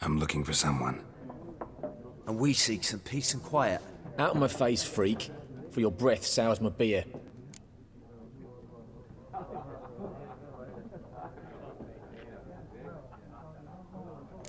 I'm looking for someone. And we seek some peace and quiet. Out of my face, freak. For your breath sours my beer.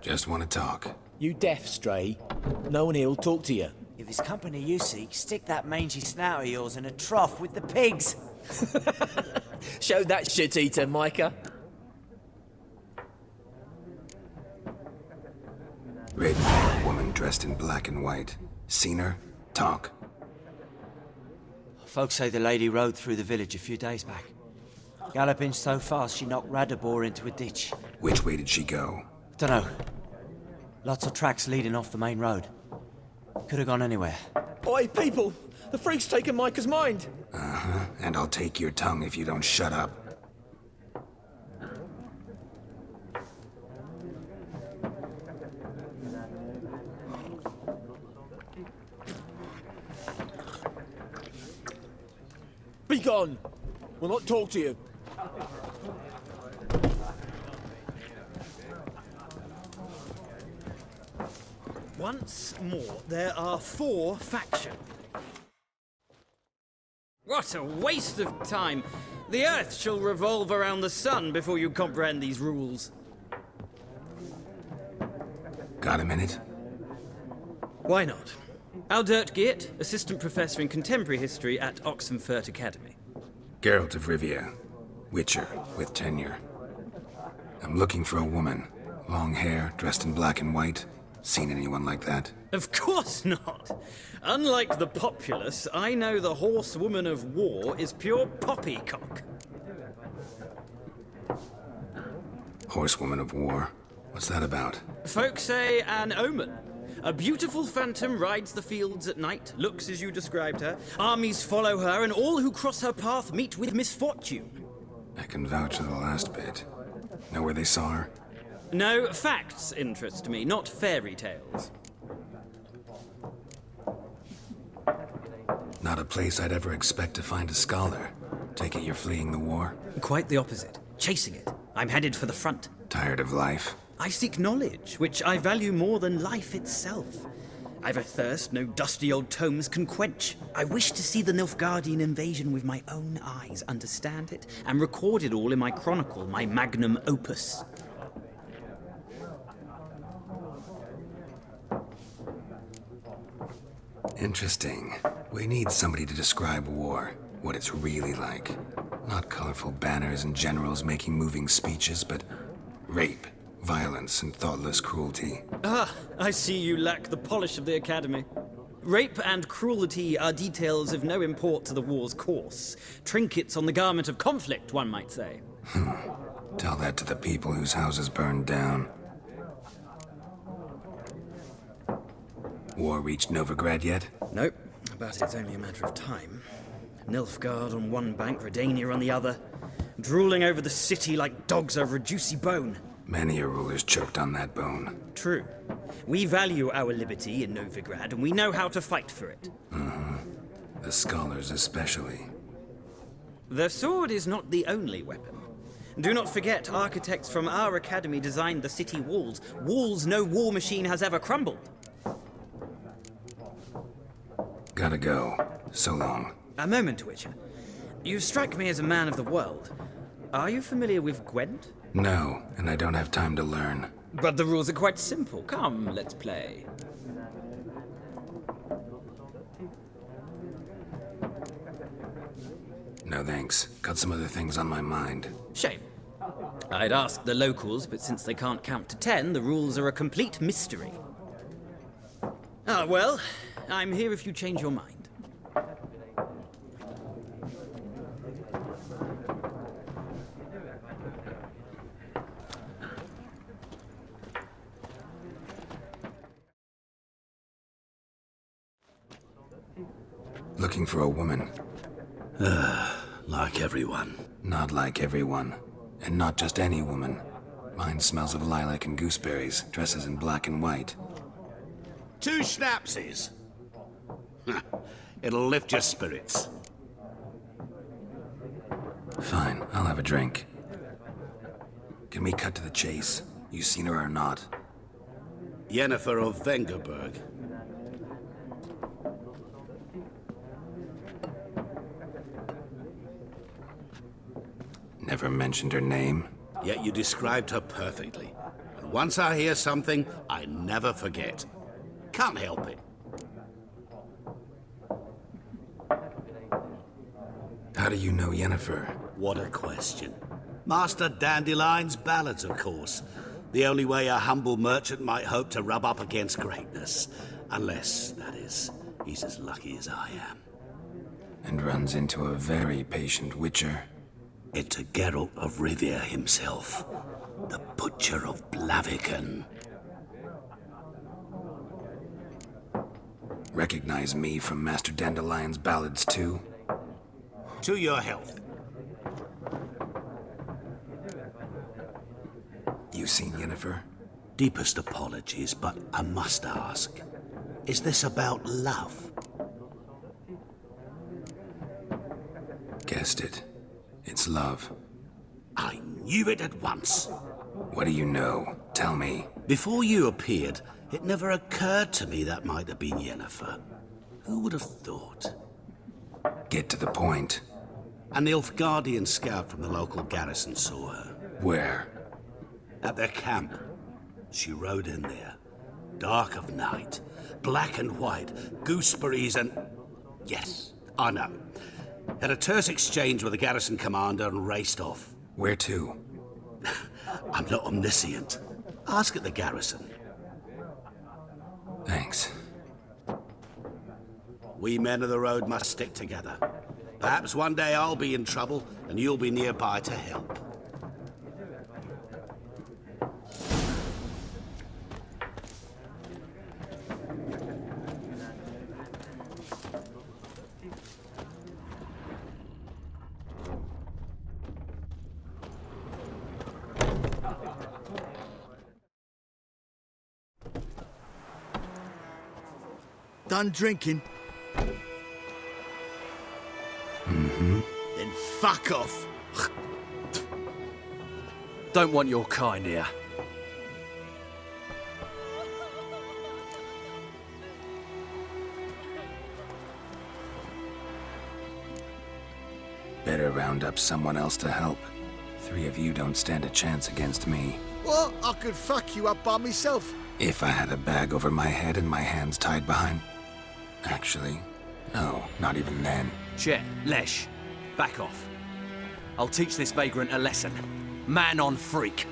Just want to talk. You deaf, Stray? No one here'll talk to you. If it's company you seek, stick that mangy snout of yours in a trough with the pigs. Show that shit-eater, Micah. Raven, woman dressed in black and white. Seen her? Talk. Folks say the lady rode through the village a few days back. Galloping so fast she knocked Radabor into a ditch. Which way did she go? Dunno. Lots of tracks leading off the main road. Could have gone anywhere. Oi, people! The freak's taken Micah's mind! Uh-huh, and I'll take your tongue if you don't shut up. Be gone! We'll not talk to you. Once more, there are 4 factions. What a waste of time! The Earth shall revolve around the sun before you comprehend these rules. Got a minute? Why not? Aldert Geert, Assistant Professor in Contemporary History at Oxenfurt Academy. Geralt of Rivia. Witcher, with tenure. I'm looking for a woman. Long hair, dressed in black and white. Seen anyone like that? Of course not! Unlike the populace, I know the horsewoman of war is pure poppycock. Horsewoman of war? What's that about? Folk say an omen. A beautiful phantom rides the fields at night, looks as you described her. Armies follow her, and all who cross her path meet with misfortune. I can vouch for the last bit. Know where they saw her? No, facts interest me, not fairy tales. Not a place I'd ever expect to find a scholar. Take it you're fleeing the war? Quite the opposite. Chasing it. I'm headed for the front. Tired of life? I seek knowledge, which I value more than life itself. I've a thirst no dusty old tomes can quench. I wish to see the Nilfgaardian invasion with my own eyes, understand it, and record it all in my chronicle, my magnum opus. Interesting. We need somebody to describe war, what it's really like. Not colorful banners and generals making moving speeches, but rape, violence, and thoughtless cruelty. Ah, I see you lack the polish of the Academy. Rape and cruelty are details of no import to the war's course. Trinkets on the garment of conflict, one might say. Tell that to the people whose houses burned down. War reached Novigrad yet? Nope, but it's only a matter of time. Nilfgaard on one bank, Redania on the other, drooling over the city like dogs over a juicy bone. Many a ruler's choked on that bone. True. We value our liberty in Novigrad, and we know how to fight for it. The scholars especially. The sword is not the only weapon. Do not forget, architects from our academy designed the city walls. Walls no war machine has ever crumbled. Gotta go. So long. A moment, Witcher. You strike me as a man of the world. Are you familiar with Gwent? No, and I don't have time to learn. But the rules are quite simple. Come, let's play. No thanks. Got some other things on my mind. Shame. I'd ask the locals, but since they can't count to 10, the rules are a complete mystery. Ah, well, I'm here if you change your mind. Looking for a woman. Like everyone. Not like everyone. And not just any woman. Mine smells of lilac and gooseberries, dresses in black and white. 2 schnapsies. It'll lift your spirits. Fine, I'll have a drink. Can we cut to the chase? You seen her or not? Yennefer of Vengerberg. Never mentioned her name. Yet you described her perfectly. And once I hear something, I never forget. Can't help it. How do you know Yennefer? What a question. Master Dandelion's ballads, of course. The only way a humble merchant might hope to rub up against greatness. Unless, that is, he's as lucky as I am. And runs into a very patient witcher. Into Geralt of Rivia himself. The Butcher of Blaviken. Recognize me from Master Dandelion's ballads too? To your health. You seen Yennefer? Deepest apologies, but I must ask. Is this about love? Guessed it. It's love. I knew it at once. What do you know? Tell me. Before you appeared, it never occurred to me that might have been Yennefer. Who would have thought? Get to the point. A Nilfgaardian scout from the local garrison saw her. Where? At their camp. She rode in there. Dark of night. Black and white. Gooseberries and... Yes, I know. Had a terse exchange with the garrison commander and raced off. Where to? I'm not omniscient. Ask at the garrison. Thanks. We men of the road must stick together. Perhaps one day I'll be in trouble and you'll be nearby to help. Done drinking? Mm-hmm. Then fuck off. Don't want your kind here. Better round up someone else to help. 3 of you don't stand a chance against me. Well, I could fuck you up by myself. If I had a bag over my head and my hands tied behind... Actually, no, not even then. Chet, Lesh, back off. I'll teach this vagrant a lesson. Man on freak.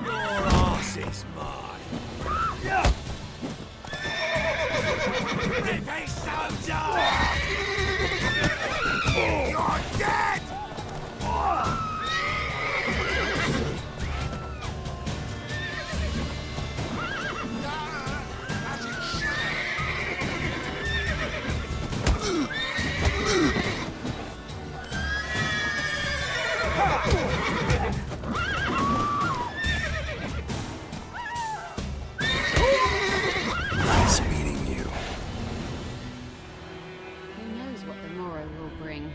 Your arse is mine. Rip soldier! You're dead! Nice meeting you. Who knows what the morrow will bring?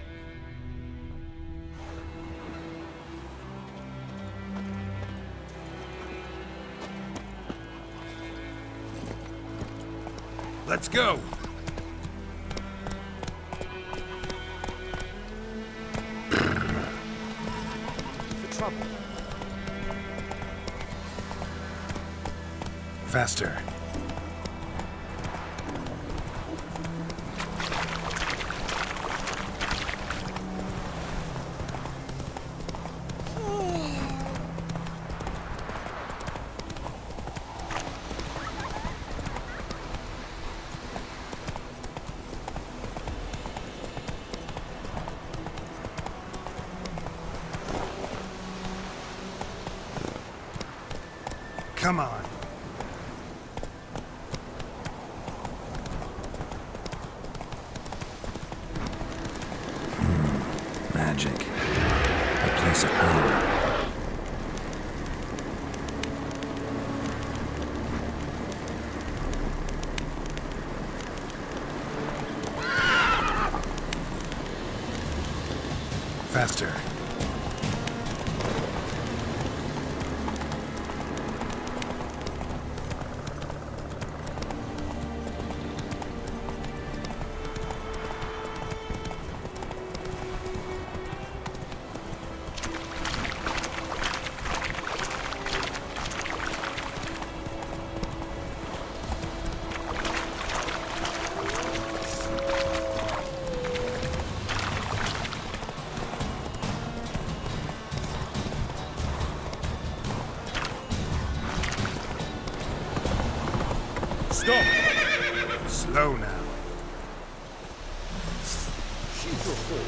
Let's go! Faster. Come on. Magic. A place of power. Faster. Stop! Slow now. She's your fool.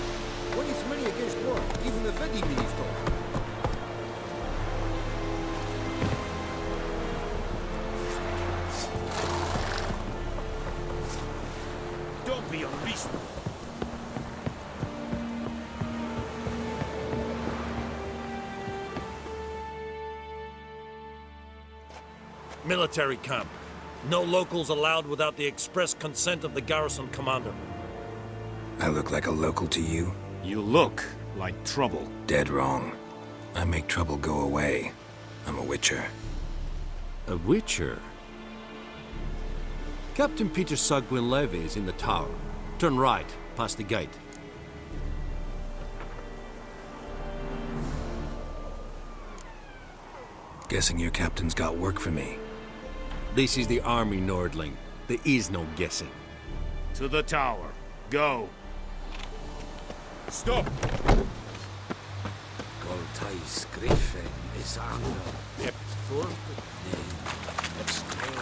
When it's many against one, even the Vedi minis don't. Don't be unreasonable. Military camp. No locals allowed without the express consent of the garrison commander. I look like a local to you? You look like trouble. Dead wrong. I make trouble go away. I'm a witcher. A witcher? Captain Peter Saar Gwynleve is in the tower. Turn right, past the gate. Guessing your captain's got work for me. This is the army, Nordling. There is no guessing. To the tower. Go. Stop! Goltais Griffin is Yep.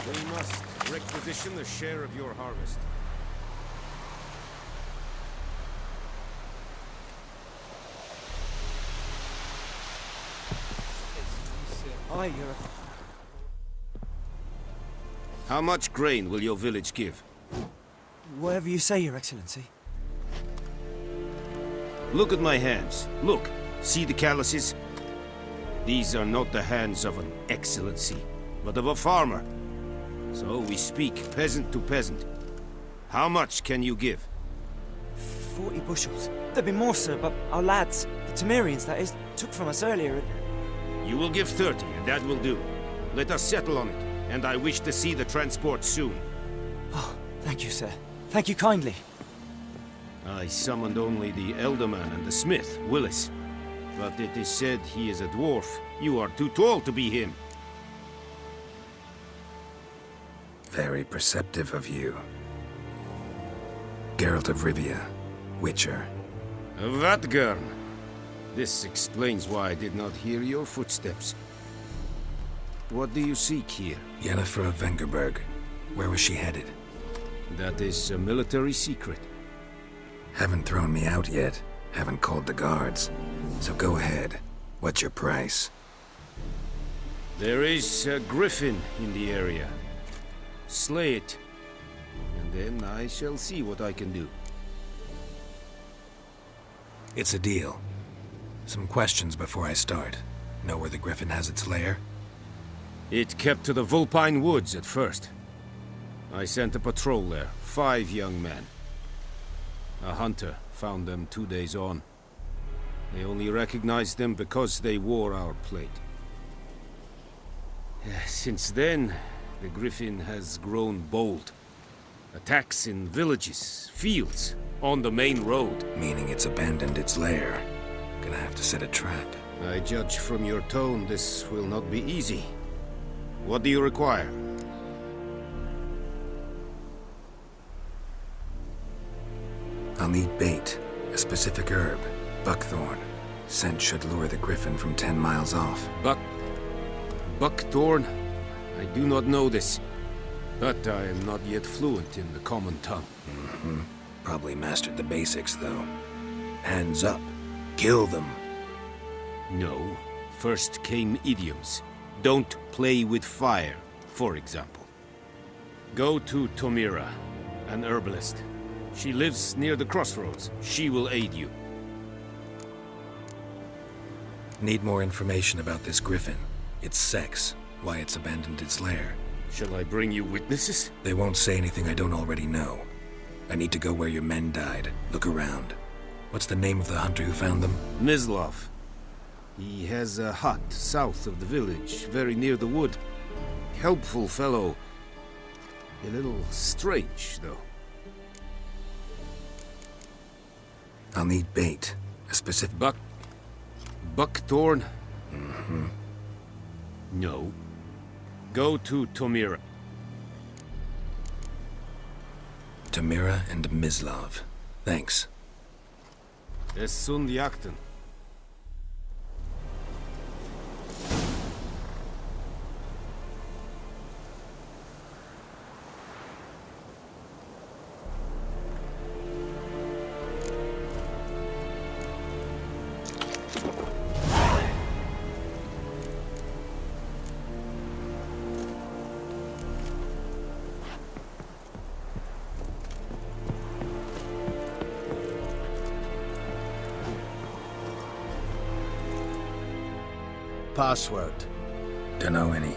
We must requisition the share of your harvest. Aye, you're... How much grain will your village give? Whatever you say, Your Excellency. Look at my hands. Look. See the calluses? These are not the hands of an excellency, but of a farmer. So we speak peasant to peasant. How much can you give? 40 bushels. There'd be more, sir, but our lads, the Temerians, that is, took from us earlier. You will give 30, and that will do. Let us settle on it, and I wish to see the transport soon. Oh, thank you, sir. Thank you kindly. I summoned only the Elderman and the smith, Willis. But it is said he is a dwarf. You are too tall to be him. Very perceptive of you. Geralt of Rivia, Witcher. Vatgern. This explains why I did not hear your footsteps. What do you seek here? Yennefer of Vengerberg. Where was she headed? That is a military secret. Haven't thrown me out yet. Haven't called the guards. So go ahead. What's your price? There is a griffin in the area. Slay it. And then I shall see what I can do. It's a deal. Some questions before I start. Know where the griffin has its lair? It kept to the Vulpine Woods at first. I sent a patrol there, 5 young men. A hunter found them 2 days on. They only recognized them because they wore our plate. Since then, the griffin has grown bold. Attacks in villages, fields, on the main road. Meaning it's abandoned its lair. Gonna have to set a trap. I judge from your tone this will not be easy. What do you require? I'll need bait. A specific herb. Buckthorn. Scent should lure the griffin from 10 miles off. Buckthorn? I do not know this. But I am not yet fluent in the common tongue. Probably mastered the basics, though. Hands up. Kill them. No. First came idioms. Don't play with fire, for example. Go to Tomira, an herbalist. She lives near the crossroads. She will aid you. Need more information about this griffin. Its sex. Why it's abandoned its lair. Shall I bring you witnesses? They won't say anything I don't already know. I need to go where your men died. Look around. What's the name of the hunter who found them? Mislav. He has a hut south of the village, very near the wood. Helpful fellow. A little strange, though. I'll need bait. A specific... Buckthorn? No. Go to Tomira. Tomira and Mislav. Thanks. Es sunt jakten. Password. Dunno any.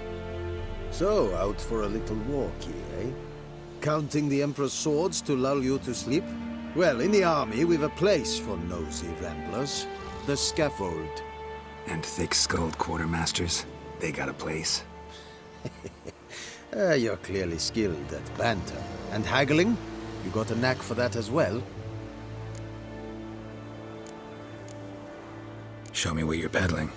So, out for a little walk, eh? Counting the Emperor's swords to lull you to sleep? Well, in the army, we've a place for nosy ramblers. The scaffold. And thick-skulled quartermasters? They got a place? You're clearly skilled at banter. And haggling? You got a knack for that as well? Show me what you're peddling.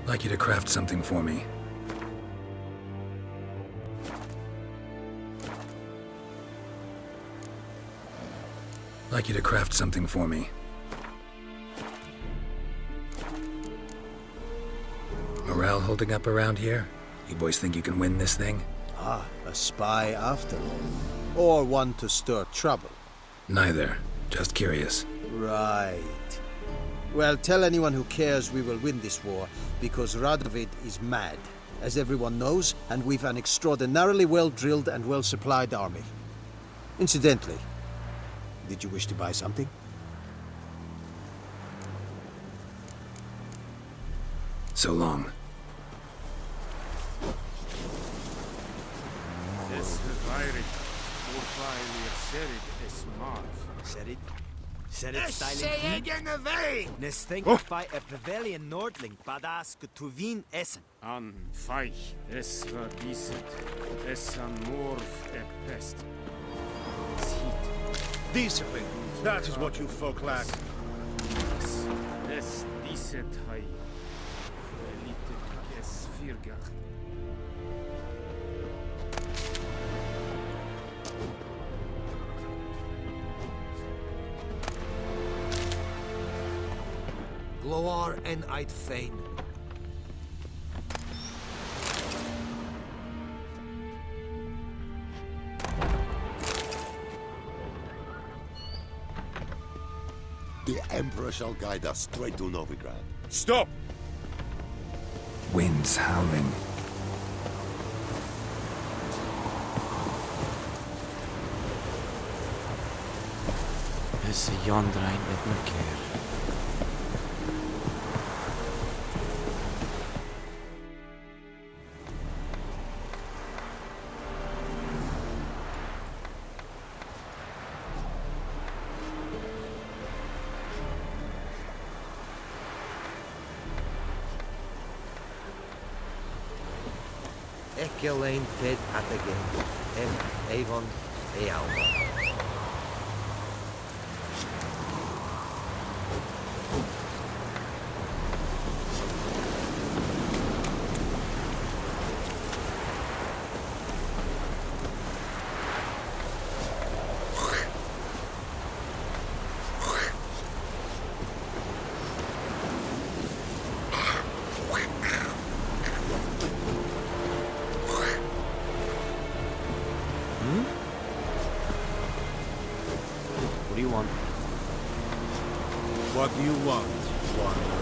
Like you to craft something for me. Like you to craft something for me. Morale holding up around here? You boys think you can win this thing? Ah, a spy after all. Or one to stir trouble. Neither. Just curious. Right. Well, tell anyone who cares we will win this war, because Radovid is mad, as everyone knows, and we've an extraordinarily well-drilled and well-supplied army. Incidentally, did you wish to buy something? So long. Nes think fight a pavilion Nordling, badass to wien essen. An feich, es war diset, es an morf e pest. Discipline, that is what you folk lack. Es diset hai, elite es virgach. Gloar en Eid Fein. The Emperor shall guide us straight to Novigrad. Stop! Winds howling. Es Jondrain met Merkeer. Ekelein Ted Atagen, Avon, Ealma. What do you want? What do you want, wanderer?